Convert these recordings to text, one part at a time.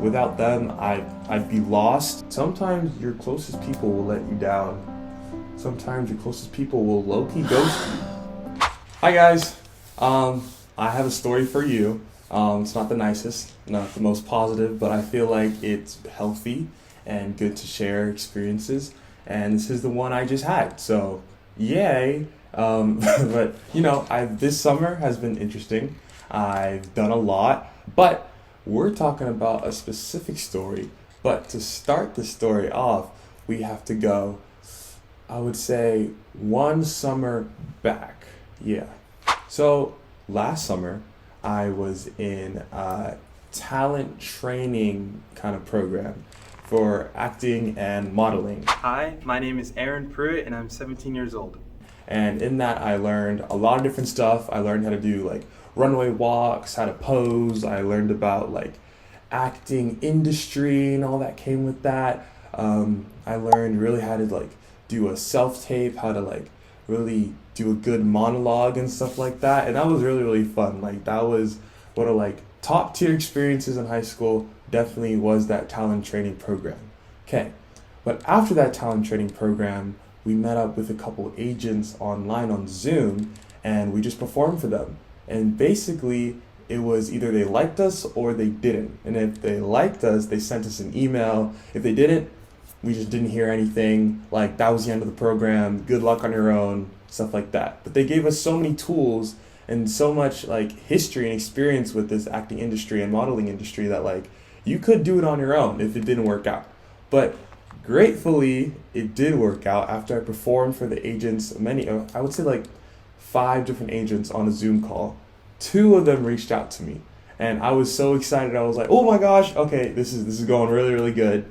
without them, I'd be lost. Sometimes your closest people will let you down. Sometimes your closest people will low-key ghost you. Hi guys, I have a story for you. It's not the nicest, not the most positive, but I feel like it's healthy and good to share experiences. And this is the one I just had, so yay. But this summer has been interesting. I've done a lot, but we're talking about a specific story. But to start the story off, we have to go, I would say, one summer back. Yeah. So last summer, I was in a talent training kind of program for acting and modeling. Hi, my name is Aaron Pruitt and I'm 17 years old. And in that, I learned a lot of different stuff. I learned how to do like runway walks, how to pose. I learned about like acting industry and all that came with that. I learned really how to like do a self-tape, how to like really do a good monologue and stuff like that. And that was really, really fun. Like that was one of like top tier experiences in high school. Definitely was that talent training program. Okay. But after that talent training program, we met up with a couple agents online on Zoom and we just performed for them. And basically it was either they liked us or they didn't. And if they liked us, they sent us an email. If they didn't, we just didn't hear anything. Like that was the end of the program. Good luck on your own, stuff like that. But they gave us so many tools and so much like history and experience with this acting industry and modeling industry that like you could do it on your own if it didn't work out. But gratefully, it did work out after I performed for the agents, I would say like 5 different agents on a Zoom call. 2 of them reached out to me and I was so excited. I was like, oh my gosh, okay, this is going really, really good.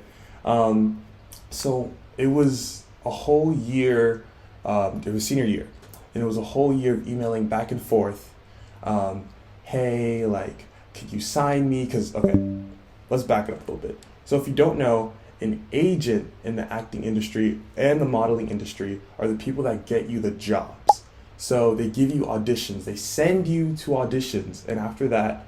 So it was a whole year, it was senior year, and it was a whole year of emailing back and forth. Hey, like, could you sign me? Okay, let's back it up a little bit. So if you don't know, an agent in the acting industry and the modeling industry are the people that get you the jobs. So they give you auditions, they send you to auditions, and after that,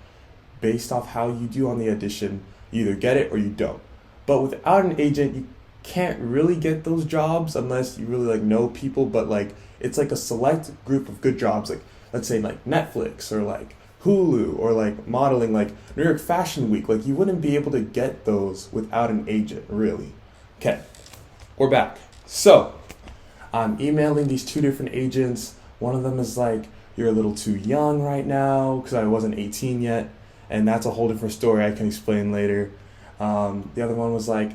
based off how you do on the audition, you either get it or you don't. But without an agent, you can't really get those jobs unless you really like know people, but like it's like a select group of good jobs, like let's say like Netflix or like Hulu or like modeling, like New York Fashion Week. Like you wouldn't be able to get those without an agent, really. Okay, we're back. So I'm emailing these 2 different agents. One of them is like, you're a little too young right now, because I wasn't 18 yet, and that's a whole different story I can explain later. The other one was like,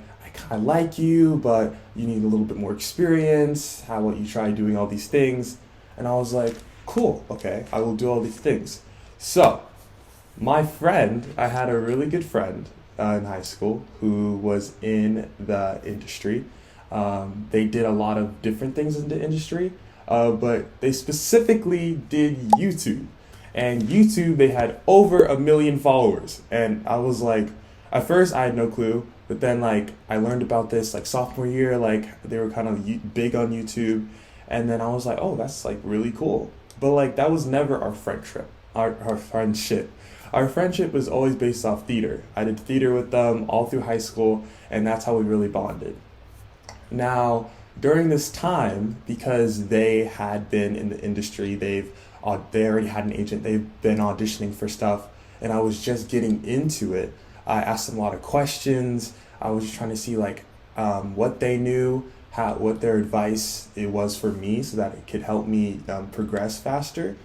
I like you, but you need a little bit more experience. How about you try doing all these things? And I was like, cool, okay, I will do all these things. So, my friend, I had a really good friend in high school who was in the industry. They did a lot of different things in the industry, but they specifically did YouTube. And YouTube, they had over 1 million followers. And I was like, at first I had no clue, but then like I learned about this like sophomore year, like they were kind of big on YouTube. And then I was like, oh, that's like really cool. But like that was never our friendship. Our friendship. Our friendship was always based off theater. I did theater with them all through high school, and that's how we really bonded. Now, during this time, because they had been in the industry, they already had an agent, they've been auditioning for stuff, and I was just getting into it. I asked them a lot of questions. I was just trying to see like what they knew, what their advice it was for me, so that it could help me progress faster.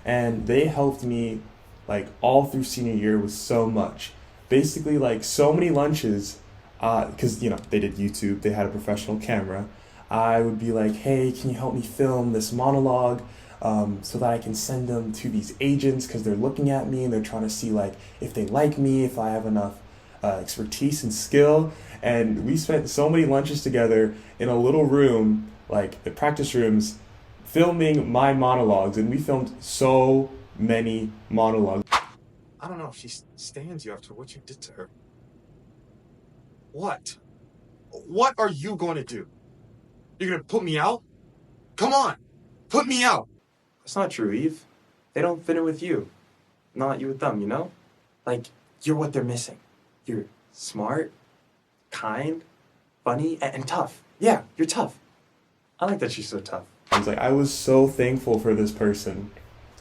And they helped me like all through senior year with so much. Basically like so many lunches, because they did YouTube, they had a professional camera. I would be like, hey, can you help me film this monologue so that I can send them to these agents, because they're looking at me and they're trying to see like if they like me, if I have enough expertise and skill. And we spent so many lunches together in a little room, like the practice rooms, filming my monologues, and we filmed so many monologues. I don't know if she stands you after what you did to her. What? What are you going to do? You're going to put me out? Come on, put me out. That's not true, Eve. They don't fit in with you. Not you with them, you know? Like, you're what they're missing. You're smart, kind, funny, and tough. Yeah, you're tough. I like that she's so tough. I was so thankful for this person,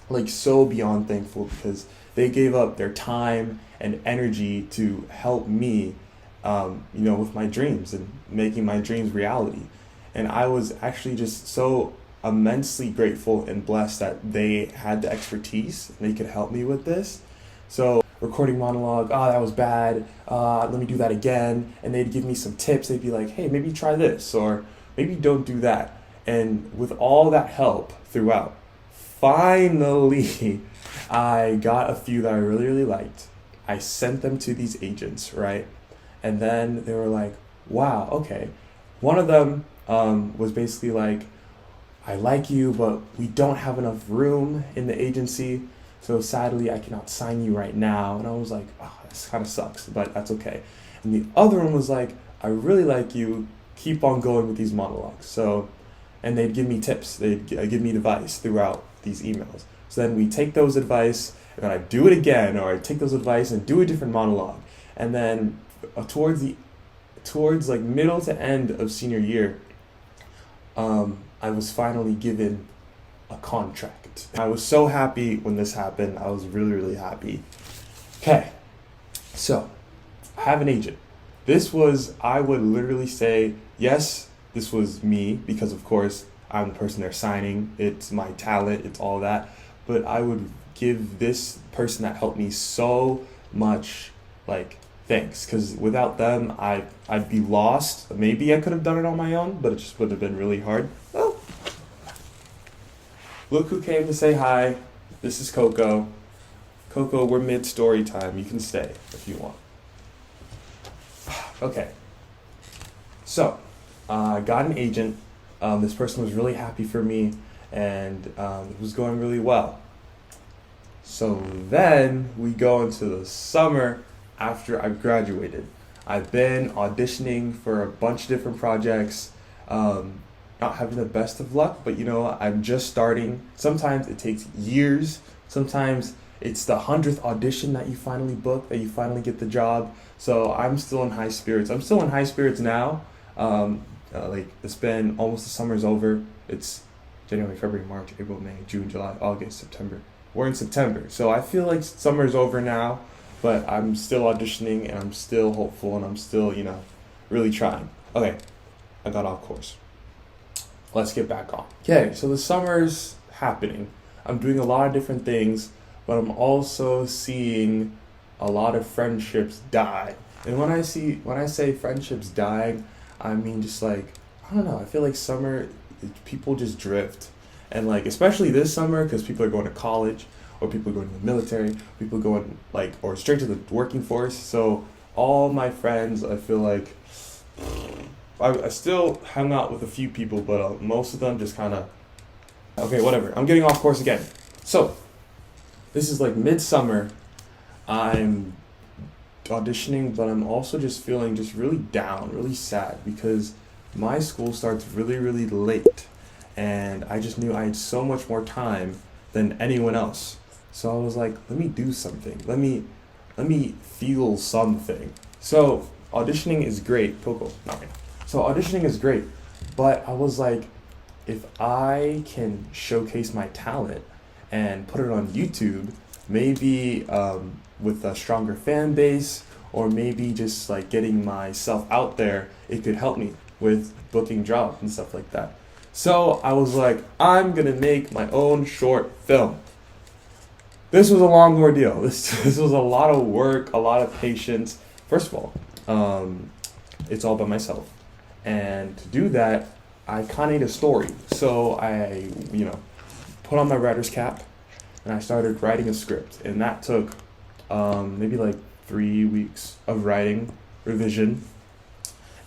like so beyond thankful, because they gave up their time and energy to help me, with my dreams and making my dreams reality. And I was actually just so immensely grateful and blessed that they had the expertise and they could help me with this. So recording monologue, oh, that was bad, let me do that again. And they'd give me some tips. They'd be like, hey, maybe try this, or maybe don't do that. And with all that help throughout, finally, I got a few that I really, really liked. I sent them to these agents, right? And then they were like, wow, okay. One of them was basically like, I like you, but we don't have enough room in the agency, so sadly I cannot sign you right now. And I was like, oh, this kind of sucks, but that's okay. And the other one was like, I really like you, keep on going with these monologues. So, and they'd give me tips, they'd give me advice throughout these emails. So then we take those advice, and then I do it again, or I take those advice and do a different monologue. And then towards like middle to end of senior year, I was finally given a contract. I was so happy when this happened. I was really, really happy. Okay, so I have an agent. I would literally say, yes, this was me, because of course I'm the person they're signing. It's my talent, it's all that. But I would give this person that helped me so much, thanks, because without them, I'd be lost. Maybe I could have done it on my own, but it just would have been really hard. Oh, look who came to say hi. This is Coco. Coco, we're mid-story time. You can stay if you want. Okay. So, I got an agent. This person was really happy for me, and it was going really well. So then we go into the summer after I've graduated. I've been auditioning for a bunch of different projects, not having the best of luck, but I'm just starting. Sometimes it takes years. Sometimes it's the 100th audition that you finally book, that you finally get the job. So I'm still in high spirits. I'm still in high spirits now. It's been almost, the summer's over. It's January, February, March, April, May, June, July, August, September. We're in September. So I feel like summer's over now, but I'm still auditioning and I'm still hopeful and I'm still, really trying. Okay, I got off course. Let's get back on. Okay, so the summer's happening. I'm doing a lot of different things, but I'm also seeing a lot of friendships die. And when I say friendships dying, I mean just I don't know, I feel like summer, people just drift. And especially this summer, because people are going to college, or people are going to the military, people are going or straight to the working force. So all my friends, I feel like, I still hung out with a few people, but most of them just kind of, okay, whatever. I'm getting off course again. So this is midsummer. I'm auditioning, but I'm also just feeling just really down, really sad, because my school starts really, really late, and I just knew I had so much more time than anyone else. So I was like, let me do something. Let me feel something. So auditioning is great. Coco, not right now. So auditioning is great, but I was like, if I can showcase my talent and put it on YouTube, maybe with a stronger fan base, or maybe just getting myself out there, it could help me with booking jobs and stuff like that. So I was like, I'm gonna make my own short film. This was a long ordeal. This was a lot of work, a lot of patience. First of all, it's all by myself. And to do that, I kind of need a story. So I, put on my writer's cap, and I started writing a script. And that took maybe 3 weeks of writing, revision,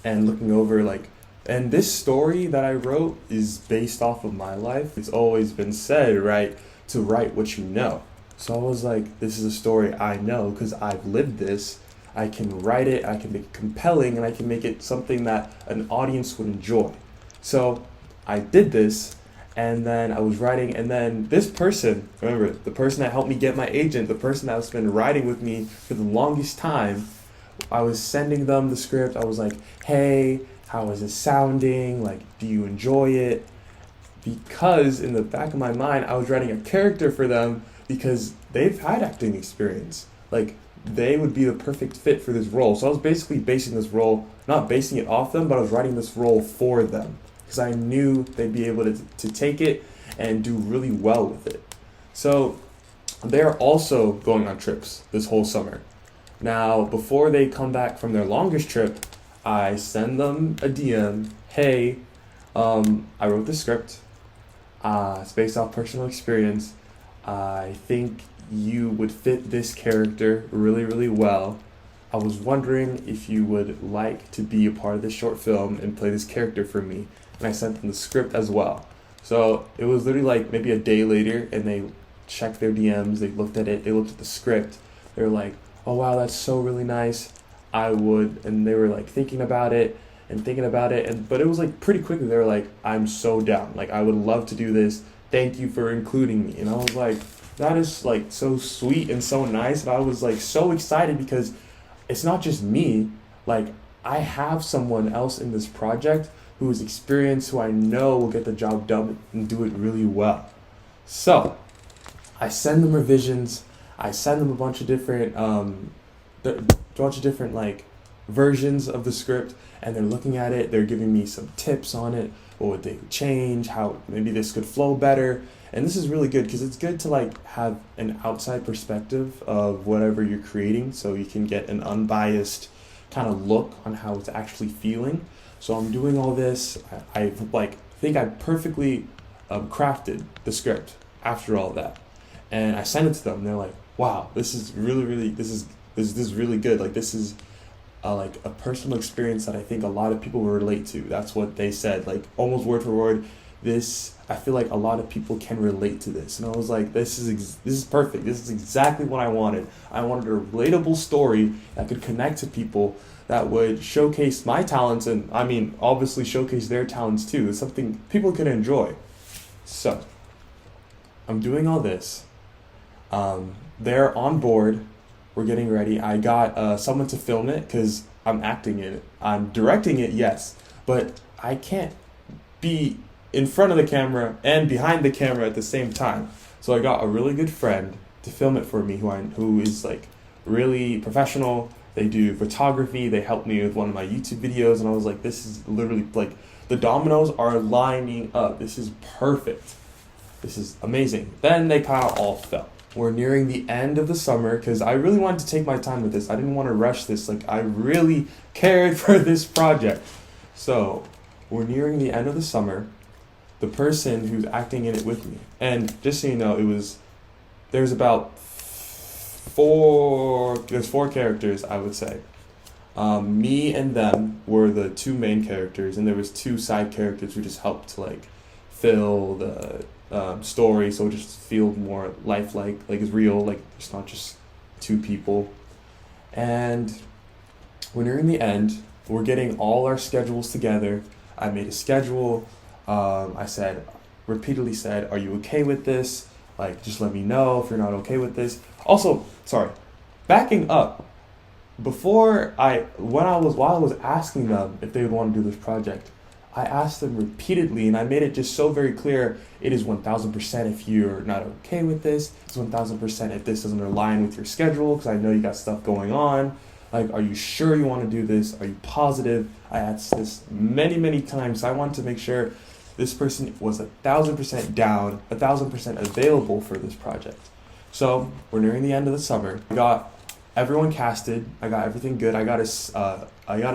and looking over and this story that I wrote is based off of my life. It's always been said, right, to write what you know. So I was like, this is a story I know because I've lived this. I can write it, I can make it compelling, and I can make it something that an audience would enjoy. So I did this, and then I was writing, and then this person, remember, the person that helped me get my agent, the person that's been riding with me for the longest time, I was sending them the script. I was like, hey, how is it sounding? Like, do you enjoy it? Because in the back of my mind, I was writing a character for them because they've had acting experience. Like, they would be the perfect fit for this role. So I was basically basing this role, not basing it off them, but I was writing this role for them because I knew they'd be able to take it and do really well with it. So they're also going on trips this whole summer. Now, before they come back from their longest trip, I send them a DM. Hey, I wrote the script. It's based off personal experience. I think you would fit this character really, really well. I was wondering if you would like to be a part of this short film and play this character for me. And I sent them the script as well. So it was literally like maybe a day later, and they checked their DMs, they looked at it, they looked at the script. They were like, oh wow, that's so really nice. I would, and they were like thinking about it, and but it was like pretty quickly they were like, I'm so down. Like, I would love to do this. Thank you for including me. And I was like, that is like so sweet and so nice. And I was like so excited because it's not just me. Like, I have someone else in this project who is experienced, who I know will get the job done and do it really well. So I send them revisions. I send them a bunch of different like versions of the script, and they're looking at it. They're giving me some tips on it. What would they change? How maybe this could flow better. And this is really good because it's good to like have an outside perspective of whatever you're creating, so you can get an unbiased kind of look on how it's actually feeling. So I'm doing all this. I like think I perfectly crafted the script after all that, and I sent it to them. And they're like, "Wow, this is really this is really good. Like, this is like a personal experience that I think a lot of people will relate to." That's what they said, like almost word for word. I feel like a lot of people can relate to this, and I was like, this is perfect. This is exactly what I wanted. I wanted a relatable story that could connect to people, that would showcase my talents, and I mean, obviously showcase their talents too. It's something people can enjoy. So I'm doing all this. They're on board. We're getting ready. I got someone to film it because I'm acting in it. I'm directing it, yes, but I can't be in front of the camera and behind the camera at the same time. So I got a really good friend to film it for me, who is like really professional. They do photography. They helped me with one of my YouTube videos, and I was like, this is literally like the dominoes are lining up. This is perfect. This is amazing. Then they kind of all fell. We're nearing the end of the summer because I really wanted to take my time with this. I didn't want to rush this. Like, I really cared for this project. So we're nearing the end of the summer. The person who's acting in it with me, and just so you know, there's four characters, I would say. Me and them were the two main characters, and there was two side characters who just helped to like fill the story, so it just feel more lifelike, like it's real, like it's not just two people. And we're nearing the end. We're getting all our schedules together. I made a schedule. I repeatedly said, are you okay with this? Like, just let me know if you're not okay with this. Also, sorry, backing up, while I was asking them if they would want to do this project, I asked them repeatedly, and I made it just so very clear, it is 1000% if you're not okay with this. It's 1000% if this doesn't align with your schedule, because I know you got stuff going on. Like, are you sure you want to do this? Are you positive? I asked this many, many times. So I wanted to make sure this person was 1000% down, 1000% available for this project. So we're nearing the end of the summer. I got everyone casted. I got everything good. I got a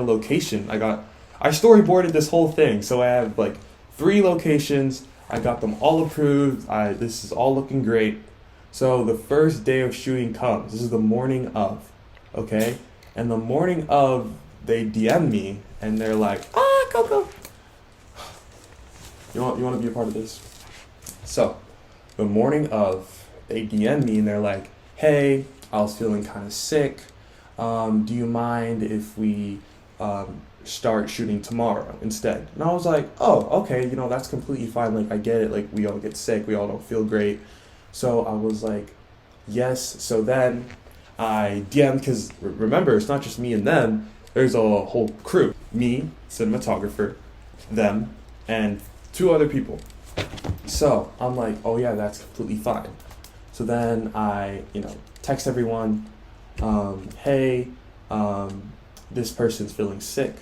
location. I storyboarded this whole thing. So I have like 3 locations. I got them all approved. This is all looking great. So the first day of shooting comes. This is the morning of, okay? And the morning of, they DM me and they're like, go. You want to be a part of this? So, the morning of, they DM me and they're like, hey, I was feeling kind of sick. Do you mind if we start shooting tomorrow instead? And I was like, oh, okay, that's completely fine. Like, I get it. Like, we all get sick. We all don't feel great. So I was like, yes. So then I DM because remember, it's not just me and them. There's a whole crew. Me, cinematographer, them, and two other people. So I'm like, oh yeah, that's completely fine. So then I, text everyone, hey, this person's feeling sick.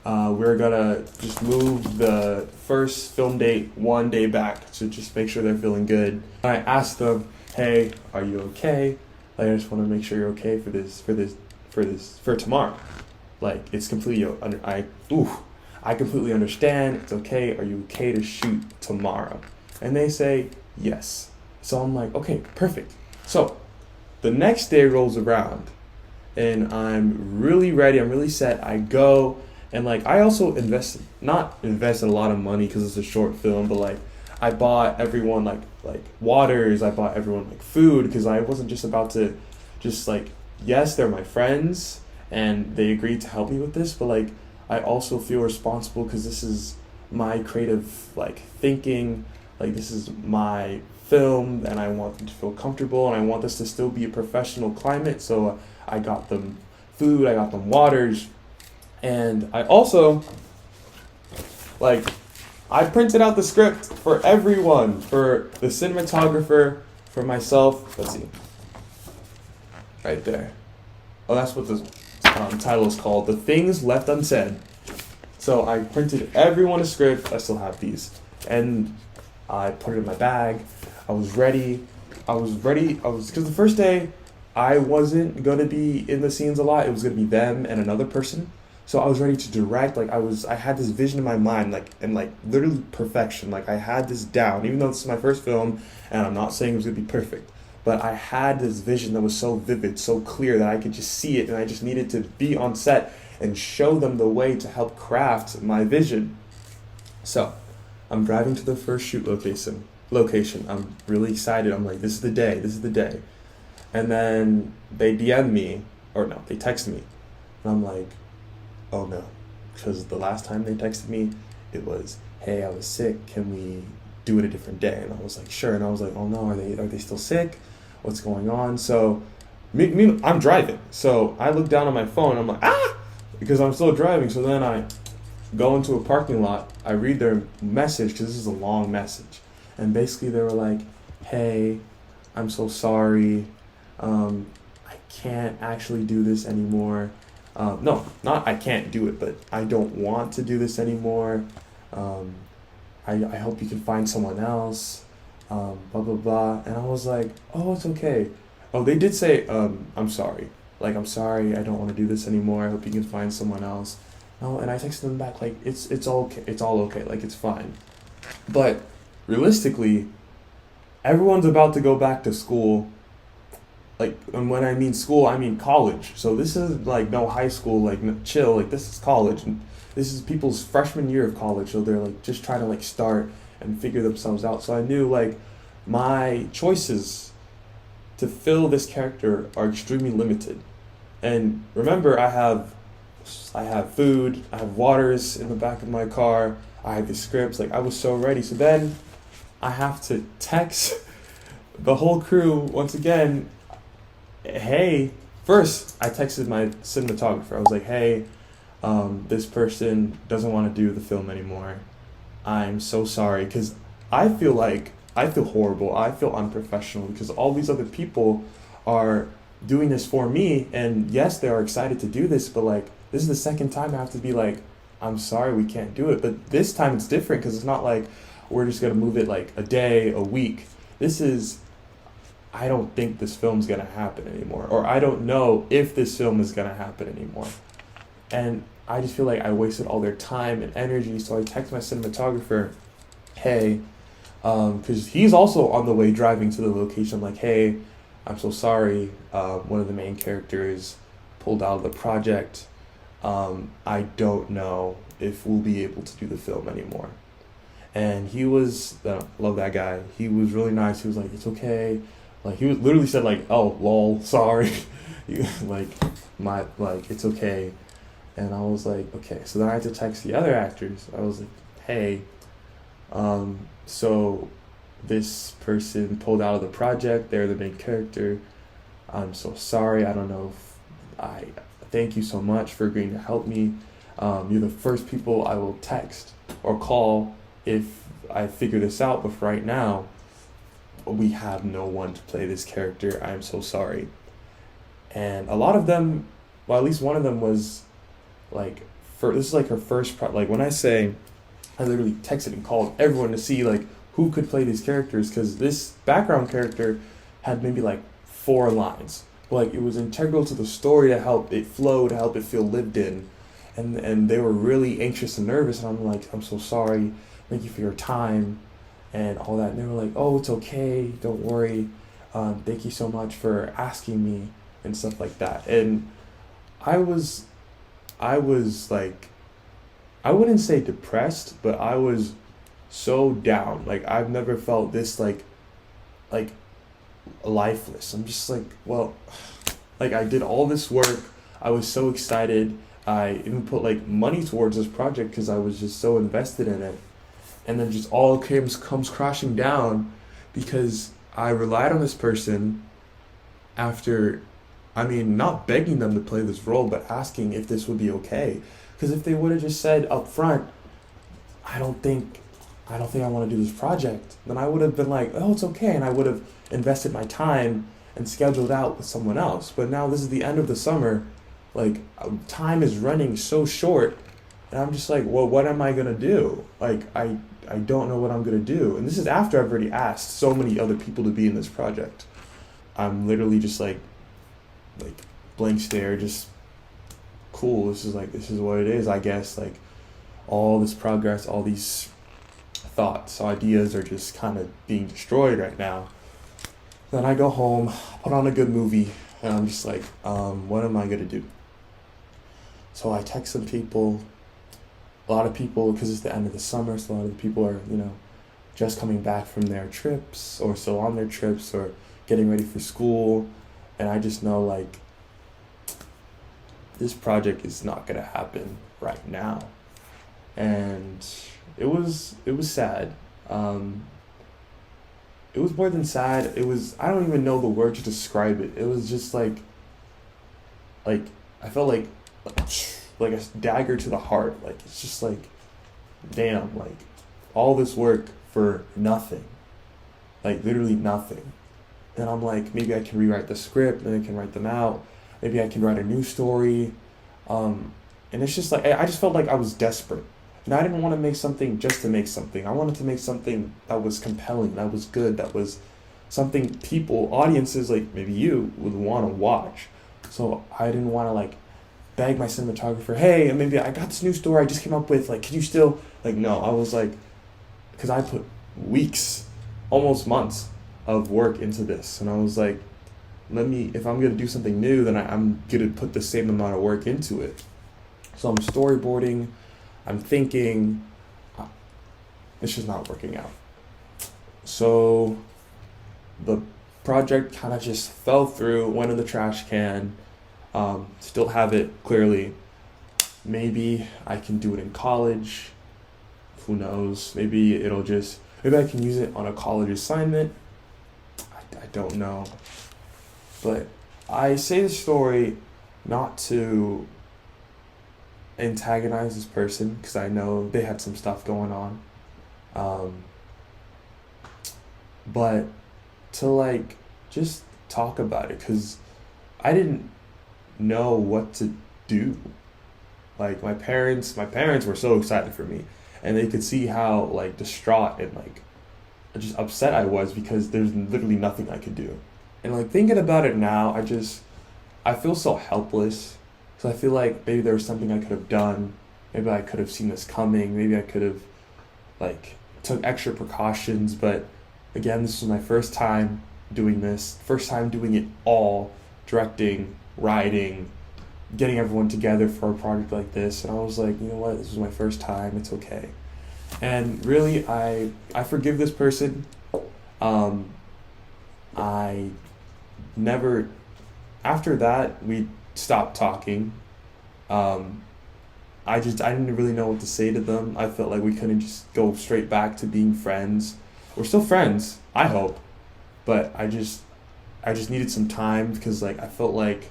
We're gonna just move the first film date 1 day back to just make sure they're feeling good. I asked them, hey, are you okay? Like, I just want to make sure you're okay for tomorrow. Like, it's completely I completely understand. It's okay. Are you okay to shoot tomorrow? And they say yes. So I'm like, okay, perfect. So the next day rolls around, and I'm really ready. I'm really set. I go, and like I also not invested a lot of money because it's a short film, but like I bought everyone like waters. I bought everyone like food because I wasn't just about to just like, yes, they're my friends and they agreed to help me with this, but like I also feel responsible because this is my creative like thinking. Like, this is my film and I want them to feel comfortable and I want this to still be a professional climate. So I got them food, I got them waters, and I also I printed out the script for everyone, for the cinematographer, for myself. Let's see. Right there. Oh, that's what the title is called. The Things Left Unsaid. So I printed everyone a script. I still have these. And I put it in my bag. I was ready. Because the first day, I wasn't going to be in the scenes a lot. It was going to be them and another person. So I was ready to direct. I had this vision in my mind, literally perfection. Like, I had this down, even though this is my first film, and I'm not saying it was going to be perfect. But I had this vision that was so vivid, so clear, that I could just see it, and I just needed to be on set and show them the way to help craft my vision. So I'm driving to the first shoot location. I'm really excited. I'm like, this is the day. And then they DM me, or no, they text me. And I'm like, oh no. Because the last time they texted me, it was, hey, I was sick. Can we do it a different day? And I was like, sure. And I was like, oh no, are they still sick? What's going on? So I'm driving. So I look down on my phone. I'm like, because I'm still driving. So then I go into a parking lot. I read their message, because this is a long message. And basically they were like, hey, I'm so sorry. I can't actually do this anymore. No, not I can't do it, but I don't want to do this anymore. I hope you can find someone else. Blah, blah, blah. And I was like, oh, it's okay. Oh, they did say, I'm sorry. Like, I'm sorry, I don't want to do this anymore. I hope you can find someone else. No, and I texted them back, like, it's okay. It's all okay. Like, it's fine. But realistically, everyone's about to go back to school. Like, and when I mean school, I mean college. So this is like no high school, like chill. Like, this is college, and this is people's freshman year of college. So they're like just trying to like start and figure themselves out. So I knew like my choices to fill this character are extremely limited. And remember, I have food, I have waters in the back of my car, I have the scripts. Like, I was so ready. So then I have to text the whole crew once again. Hey, first I texted my cinematographer. I was like, hey, this person doesn't want to do the film anymore. I'm so sorry, because I feel horrible. I feel unprofessional because all these other people are doing this for me, and yes, they are excited to do this, but like, this is the second time I have to be like, I'm sorry, we can't do it. But this time it's different, because it's not like we're just gonna move it like a day, a week. This is, I don't think this film's gonna happen anymore, or I don't know if this film is gonna happen anymore. And I just feel like I wasted all their time and energy. So I text my cinematographer, hey, because he's also on the way driving to the location. I'm like, hey, I'm so sorry. One of the main characters pulled out of the project. I don't know if we'll be able to do the film anymore. And he was, love that guy. He was really nice. He was like, it's okay. Like, he was literally said like, oh, lol, sorry. It's okay. And I was like, okay. So then I had to text the other actors. I was like, hey, so this person pulled out of the project. They're the main character. I'm so sorry. I don't know if I thank you so much for agreeing to help me. You're the first people I will text or call if I figure this out, but for right now, we have no one to play this character. I'm so sorry. And a lot of them, well, at least one of them was like, this is like her first like when I say I literally texted and called everyone to see like who could play these characters, because this background character had maybe like 4 lines. But like it was integral to the story to help it flow, to help it feel lived in. And they were really anxious and nervous, and I'm like, I'm so sorry, thank you for your time and all that. And they were like, oh, it's okay, don't worry, thank you so much for asking me and stuff like that. And I was I was like, I wouldn't say depressed, but I was so down. Like I've never felt this like lifeless. I'm just like, well, like I did all this work. I was so excited. I even put like money towards this project because I was just so invested in it. And then just all comes crashing down because I relied on this person after, I mean, not begging them to play this role, but asking if this would be okay. Because if they would have just said up front, I don't think I want to do this project, then I would have been like, oh, it's okay, and I would have invested my time and scheduled out with someone else. But now this is the end of the summer, like time is running so short, and I'm just like, well, what am I gonna do? Like I don't know what I'm gonna do, and this is after I've already asked so many other people to be in this project. I'm literally just like blank stare, just cool. This is what it is, I guess. Like all this progress, all these thoughts, ideas are just kind of being destroyed right now. Then I go home, put on a good movie, and I'm just like, what am I gonna do? So I text some people, a lot of people, because it's the end of the summer, so a lot of the people are, just coming back from their trips, or still on their trips, or getting ready for school, and I just know, like, this project is not gonna happen right now. And it was sad. It was more than sad. It was, I don't even know the word to describe it. It was just like I felt like a dagger to the heart. Like it's just like, damn, like all this work for nothing. Like literally nothing. And I'm like, maybe I can rewrite the script and I can write them out. Maybe I can write a new story. And it's just like, I just felt like I was desperate. And I didn't want to make something just to make something. I wanted to make something that was compelling, that was good, that was something people, audiences like maybe you would want to watch. So I didn't want to like beg my cinematographer, hey, and maybe I got this new story I just came up with, like, could you still, like, no, I was like, because I put weeks, almost months of work into this. And I was like, if I'm going to do something new, then I'm going to put the same amount of work into it. So I'm storyboarding, I'm thinking, it's just not working out. So the project kind of just fell through, went in the trash can. Still have it clearly. Maybe I can do it in college. Who knows? Maybe I can use it on a college assignment. I don't know. But I say this story not to antagonize this person, because I know they had some stuff going on. But to like just talk about it, because I didn't know what to do. Like my parents were so excited for me, and they could see how like distraught and like just upset I was, because there's literally nothing I could do. And like thinking about it now, I feel so helpless. So I feel like maybe there was something I could have done. Maybe I could have seen this coming. Maybe I could have like took extra precautions. But again, this was my first time doing this. First time doing it all, directing, writing, getting everyone together for a project like this. And I was like, you know what? This was my first time. It's okay. And really, I forgive this person. I never, after that, we stopped talking. I didn't really know what to say to them. I felt like we couldn't just go straight back to being friends. We're still friends, I hope, but I just needed some time because like I felt like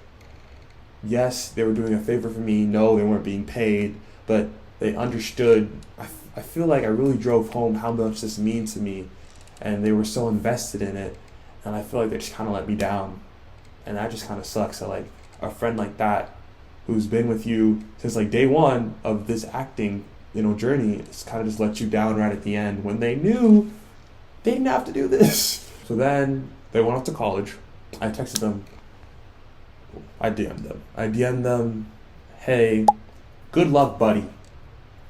yes, they were doing a favor for me. No, they weren't being paid, but they understood. I feel like I really drove home how much this means to me, and they were so invested in it, and I feel like they just kind of let me down, and that just kind of sucks. That like a friend like that, who's been with you since like day one of this acting, journey, it's kind of just let you down right at the end when they knew they didn't have to do this. So then they went off to college. I texted them. I DM'd them, hey, good luck, buddy.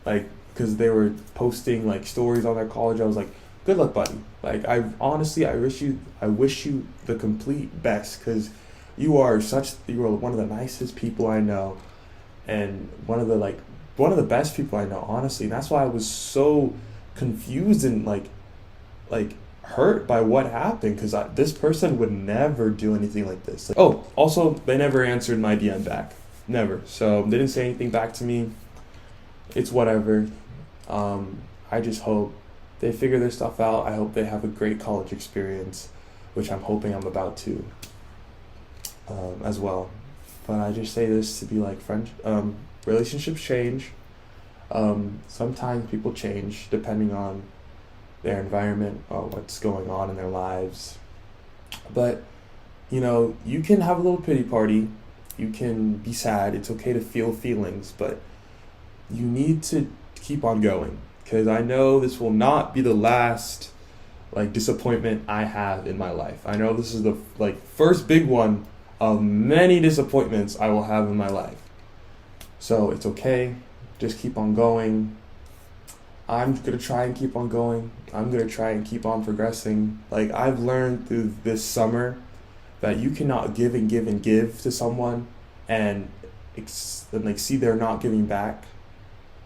Like, because they were posting like stories on their college. I was like, good luck, buddy. Like, I wish you the complete best, because you are one of the nicest people I know, and one of the best people I know, honestly. And that's why I was so confused and like hurt by what happened, because this person would never do anything like this. Like, oh, also, they never answered my DM back. Never. So they didn't say anything back to me. It's whatever. I just hope they figure their stuff out. I hope they have a great college experience, which I'm hoping I'm about to as well. But I just say this to be like, relationships change. Sometimes people change depending on their environment or what's going on in their lives. But, you can have a little pity party. You can be sad. It's okay to feel feelings, but you need to keep on going, because I know this will not be the last disappointment I have in my life. I know this is the first big one of many disappointments I will have in my life. So it's okay. Just keep on going. I'm going to try and keep on going. I'm going to try and keep on progressing. I've learned through this summer that you cannot give and give and give to someone and see they're not giving back,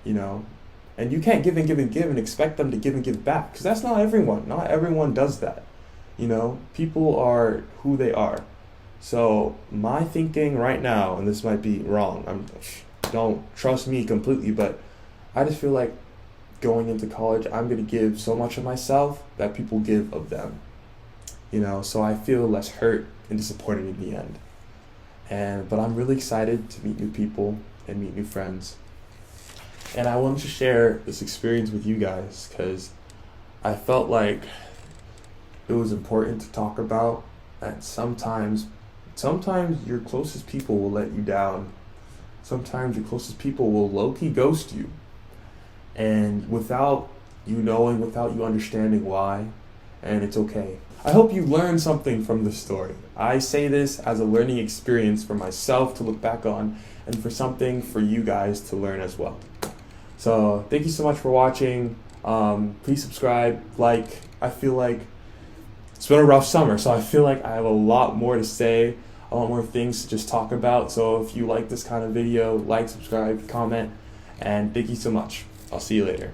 And you can't give and give and give and expect them to give and give back, because that's not everyone. Not everyone does that. People are who they are. So my thinking right now, and this might be wrong, don't trust me completely, but I just feel like going into college, I'm going to give so much of myself that people give of them, so I feel less hurt and disappointed in the end. But I'm really excited to meet new people and meet new friends. And I wanted to share this experience with you guys because I felt like it was important to talk about that sometimes your closest people will let you down. Sometimes your closest people will low-key ghost you. And without you knowing, without you understanding why, and it's okay. I hope you learned something from this story. I say this as a learning experience for myself to look back on, and for something for you guys to learn as well. So thank you so much for watching. Please subscribe, I feel like it's been a rough summer, so I feel like I have a lot more to say, a lot more things to just talk about. So if you like this kind of video, subscribe, comment, and thank you so much. I'll see you later.